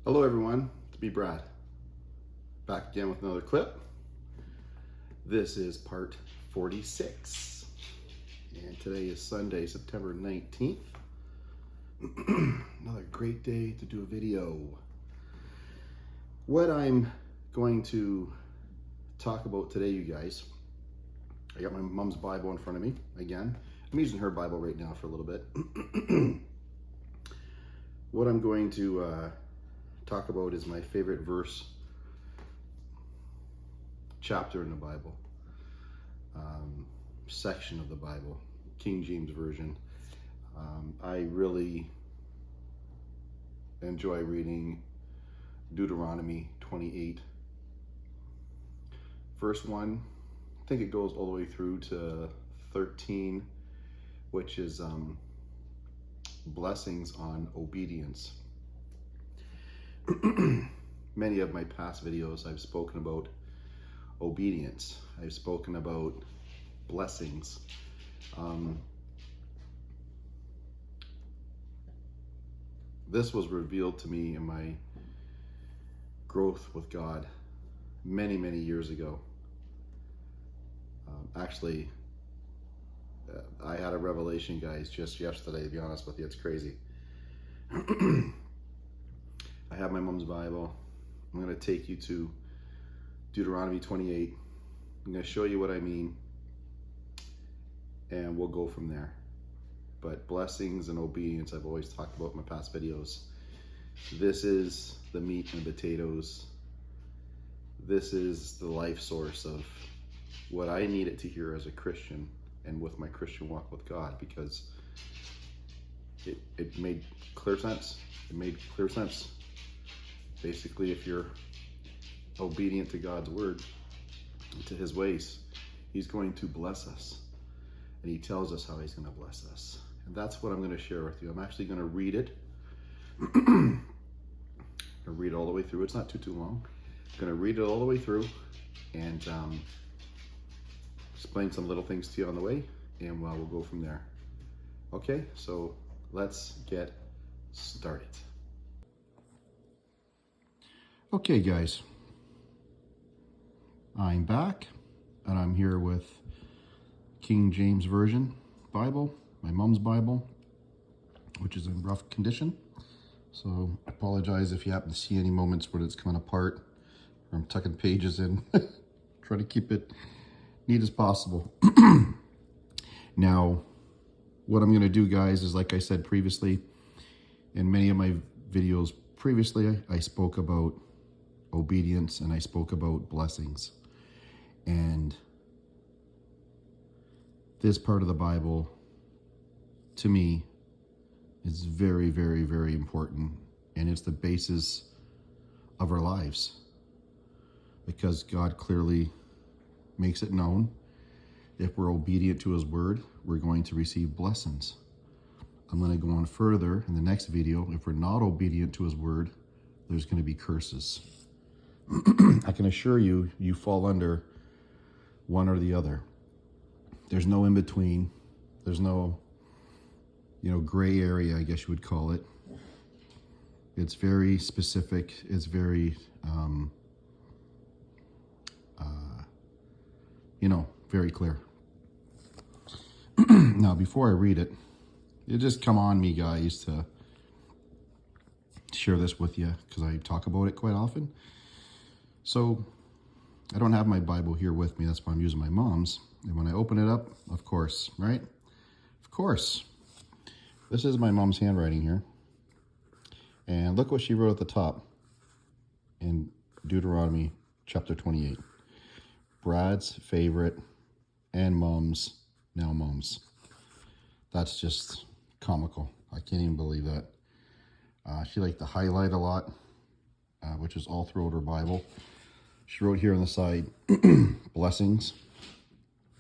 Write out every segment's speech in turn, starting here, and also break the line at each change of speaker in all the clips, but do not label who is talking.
Hello everyone, it's me Brad, back again with another clip. This is part 46, and today is Sunday, September 19th. Another great day to do a video. What I'm going to talk about today, you guys, I got my mom's Bible in front of me again. I'm using her Bible right now for a little bit. What I'm going to talk about is my favorite verse, chapter in the Bible, section of the Bible, King James Version. I really enjoy reading Deuteronomy 28. Verse 1, I think it goes all the way through to 13, which is blessings on obedience. Many of my past videos I've spoken about obedience. I've spoken about blessings. This was revealed to me in my growth with God many years ago. Actually, I had a revelation, guys, just yesterday, to be honest with you. It's crazy. I have my mom's Bible. I'm going to take you to Deuteronomy 28. I'm going to show you what I mean, and we'll go from there. But blessings and obedience, I've always talked about in my past videos. This is the meat and potatoes. This is the life source of what I needed to hear as a Christian and with my Christian walk with God, because it made clear sense. It made clear sense. Basically, if you're obedient to God's word, to his ways, he's going to bless us. And he tells us how he's going to bless us. And that's what I'm going to share with you. I'm actually going to read it. I'm going to read it all the way through. It's not too long. I'm going to read it all the way through and explain some little things to you on the way, and we'll go from there. Okay, so let's get started. Okay, guys, I'm back, and I'm here with King James Version Bible, my mom's Bible, which is in rough condition. So I apologize if you happen to see any moments where it's coming apart, or I'm tucking pages in. Try to keep it neat as possible. Now, what I'm going to do, guys, is, like I said previously, in many of my videos previously, I spoke about obedience and I spoke about blessings. And this part of the Bible, to me, is very important. And it's the basis of our lives, because God clearly makes it known, if we're obedient to his word, we're going to receive blessings. I'm going to go on further in the next video. If we're not obedient to his word, there's going to be curses. I can assure you, you fall under one or the other. There's no in between. There's no, gray area, I guess you would call it. It's very specific. It's very, very clear. Now, before I read it, it just come on me, guys, to share this with you, because I talk about it quite often. So I don't have my Bible here with me. That's why I'm using my mom's. And when I open it up, of course, right? Of course. This is my mom's handwriting here. And look what she wrote at the top in Deuteronomy chapter 28. Brad's favorite and mom's, now mom's. That's just comical. I can't even believe that. She liked to highlight a lot, which is all throughout her Bible. She wrote here on the side, blessings.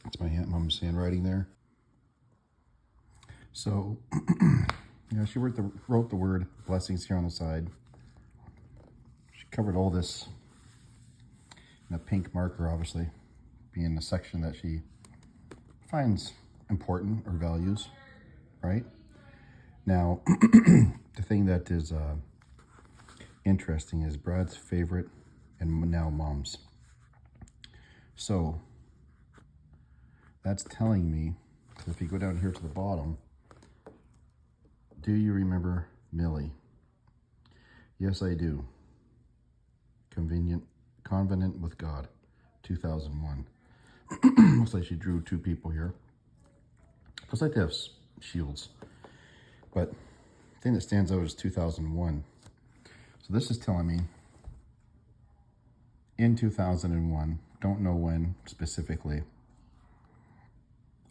That's my mom's handwriting there. So, she wrote the word blessings here on the side. She covered all this in a pink marker, obviously, being the section that she finds important or values, right? Now, the thing that is interesting is Brad's favorite and now Mom's. So that's telling me, if you go down here to the bottom, do you remember Millie? Yes, I do. Covenant with God, 2001. Looks like she drew two people here. Looks like they have shields. But the thing that stands out is 2001. So this is telling me in 2001, don't know when specifically,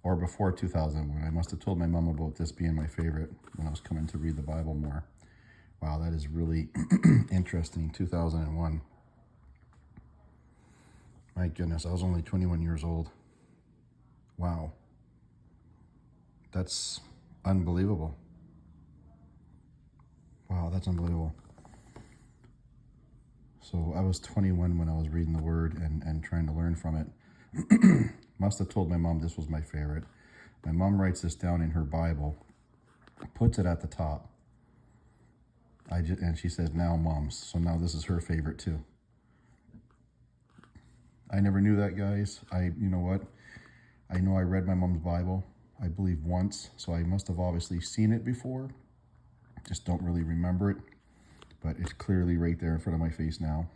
or before 2001. I must have told my mom about this being my favorite when I was coming to read the Bible more. Wow, that is really interesting, 2001. My goodness, I was only 21 years old. Wow. That's unbelievable. Wow, that's unbelievable. So I was 21 when I was reading the Word and trying to learn from it. Must have told my mom this was my favorite. My mom writes this down in her Bible, puts it at the top. And she says, now Mom's. So now this is her favorite too. I never knew that, guys. You know what? I know I read my mom's Bible, I believe once, so I must have obviously seen it before. Just don't really remember it, but it's clearly right there in front of my face now.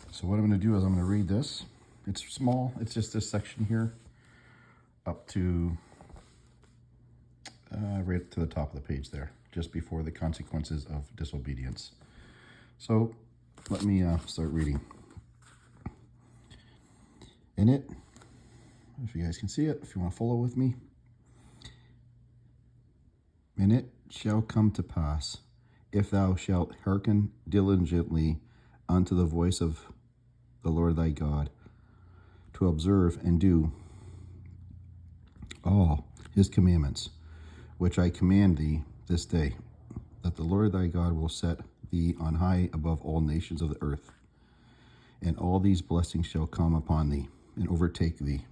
So what I'm going to do is I'm going to read this. It's small. It's just this section here up to right to the top of the page there, just before the consequences of disobedience. So let me start reading. In it, if you guys can see it, if you want to follow with me. And it shall come to pass, if thou shalt hearken diligently unto the voice of the Lord thy God, to observe and do all his commandments, which I command thee this day, that the Lord thy God will set thee on high above all nations of the earth, and all these blessings shall come upon thee and overtake thee,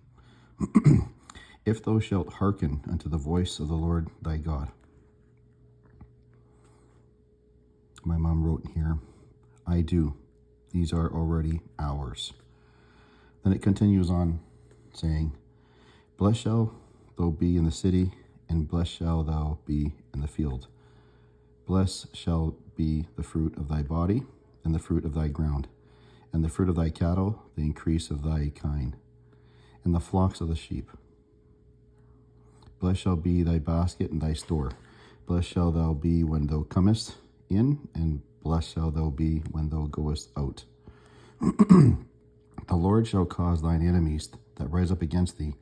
if thou shalt hearken unto the voice of the Lord thy God. My mom wrote here, I do. These are already ours. Then it continues on saying, blessed shall thou be in the city, and blessed shall thou be in the field. Blessed shall be the fruit of thy body, and the fruit of thy ground, and the fruit of thy cattle, the increase of thy kind, and the flocks of the sheep. Blessed shall be thy basket and thy store. Blessed shall thou be when thou comest in, and blessed shall thou be when thou goest out. The Lord shall cause thine enemies that rise up against thee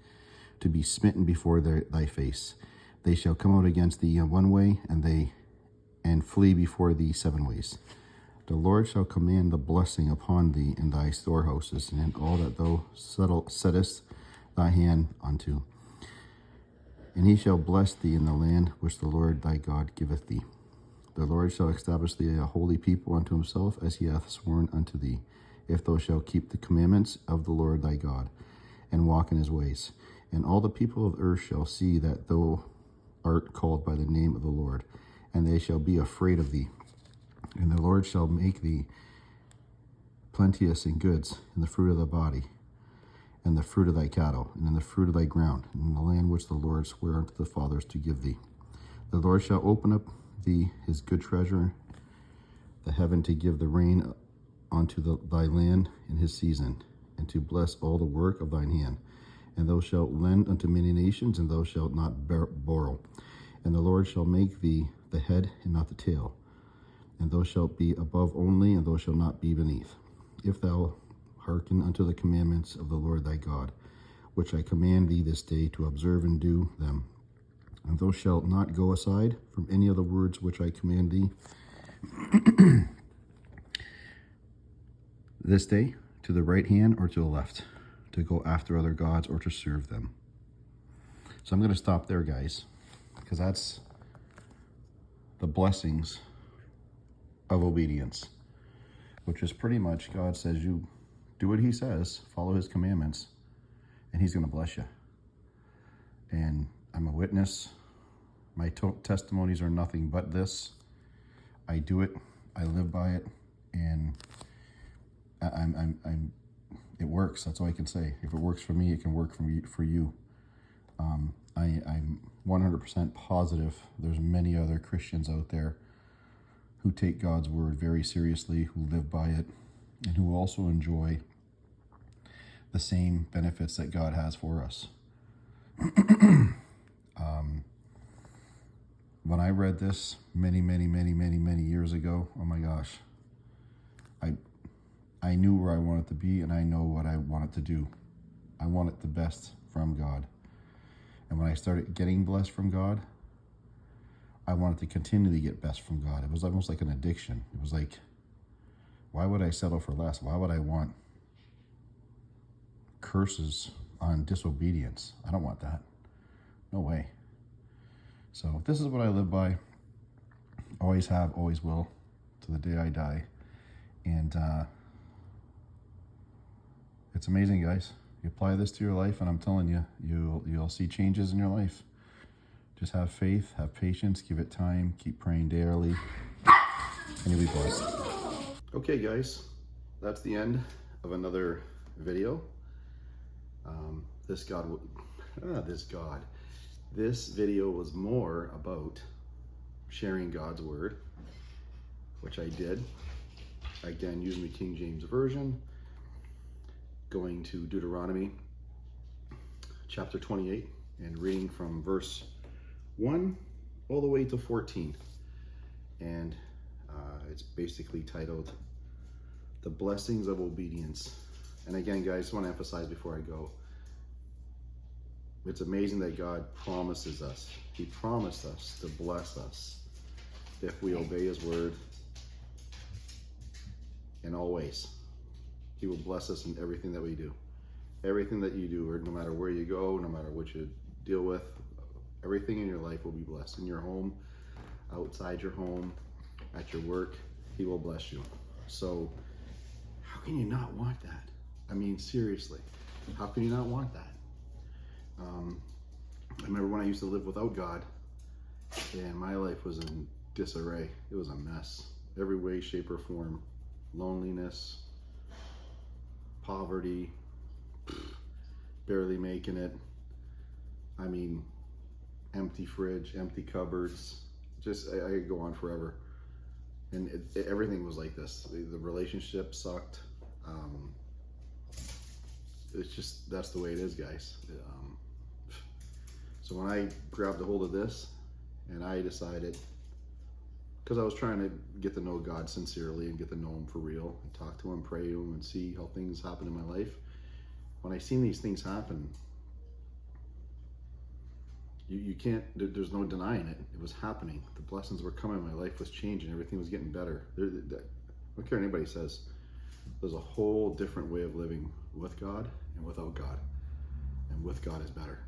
to be smitten before thy face. They shall come out against thee one way, and flee before thee 7 ways. The Lord shall command the blessing upon thee in thy storehouses, and in all that thou settest thy hand unto. And he shall bless thee in the land which the Lord thy God giveth thee. The Lord shall establish thee a holy people unto himself, as he hath sworn unto thee, if thou shalt keep the commandments of the Lord thy God, and walk in his ways. And all the people of earth shall see that thou art called by the name of the Lord, and they shall be afraid of thee. And the Lord shall make thee plenteous in goods, in the fruit of thy body, and the fruit of thy cattle, and in the fruit of thy ground, and in the land which the Lord sware unto the fathers to give thee. The Lord shall open up thee his good treasure, the heaven, to give the rain unto thy land in his season, and to bless all the work of thine hand. And thou shalt lend unto many nations, and thou shalt not borrow. And the Lord shall make thee the head and not the tail. And thou shalt be above only, and thou shalt not be beneath. If thou hearken unto the commandments of the Lord thy God, which I command thee this day to observe and do them. And thou shalt not go aside from any of the words which I command thee this day, to the right hand or to the left, to go after other gods or to serve them. So I'm going to stop there, guys, because that's the blessings of obedience, which is pretty much God says you do what he says, follow his commandments, and he's going to bless you. And I'm a witness. My testimonies are nothing but this. I do it, I live by it, and it works. That's all I can say. If it works for me, it can work for you. I'm 100% positive there's many other Christians out there who take God's word very seriously, who live by it, and who also enjoy the same benefits that God has for us. When I read this many years ago, oh my gosh, I knew where I wanted to be, and I know what I wanted to do. I wanted the best from God. And when I started getting blessed from God, I wanted to continually get best from God. It was almost like an addiction. It was like, why would I settle for less? Why would I want curses on disobedience? I don't want that. No way. So this is what I live by. Always have, always will, to the day I die. And it's amazing, guys. You apply this to your life, and I'm telling you, you'll see changes in your life. Just have faith, have patience, give it time, keep praying daily, and you'll be blessed. Okay, guys, that's the end of another video. This video was more about sharing God's word, which I did. Again, using the King James Version, going to Deuteronomy chapter 28 and reading from verse 1 all the way to 14. And it's basically titled The Blessings of Obedience. And again, guys, I want to emphasize before I go, it's amazing that God promises us. He promised us to bless us if we obey his word in all ways. He will bless us in everything that we do. Everything that you do, or no matter where you go, no matter what you deal with, everything in your life will be blessed. In your home, outside your home, at your work, he will bless you. So how can you not want that? I mean, seriously, how can you not want that? I remember when I used to live without God, and my life was in disarray. It was a mess. Every way, shape, or form. Loneliness, poverty, barely making it. I mean, empty fridge, empty cupboards. Just, I could go on forever. And everything was like this. The relationship sucked. It's just, that's the way it is, guys. So when I grabbed a hold of this, and I decided, because I was trying to get to know God sincerely and get to know him for real, and talk to him, pray to him, and see how things happen in my life. When I seen these things happen, you can't, there's no denying it. It was happening. The blessings were coming. My life was changing. Everything was getting better. I don't care what anybody says. There's a whole different way of living with God and without God. And with God is better.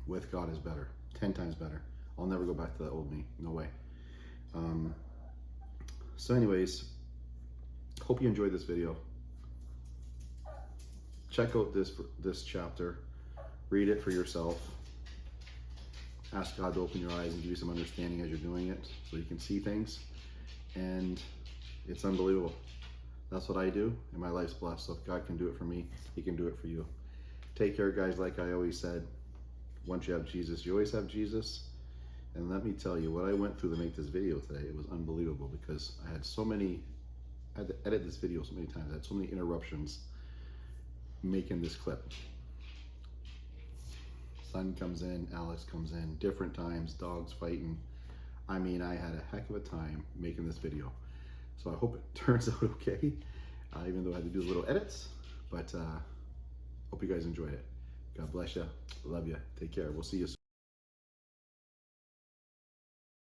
With God is better. 10 times better. I'll never go back to that old me. No way. So anyways, hope you enjoyed this video. Check out this chapter. Read it for yourself. Ask God to open your eyes and give you some understanding as you're doing it, so you can see things. And it's unbelievable. That's what I do, and my life's blessed. So if God can do it for me, he can do it for you. Take care, guys. Like I always said, once you have Jesus, you always have Jesus. And let me tell you, what I went through to make this video today, it was unbelievable, because I had to edit this video so many times. I had so many interruptions making this clip. Son comes in, Alex comes in, different times, dogs fighting. I mean, I had a heck of a time making this video. So I hope it turns out okay, even though I had to do little edits, but hope you guys enjoyed it. God bless you. Love you. Take care. We'll see you soon.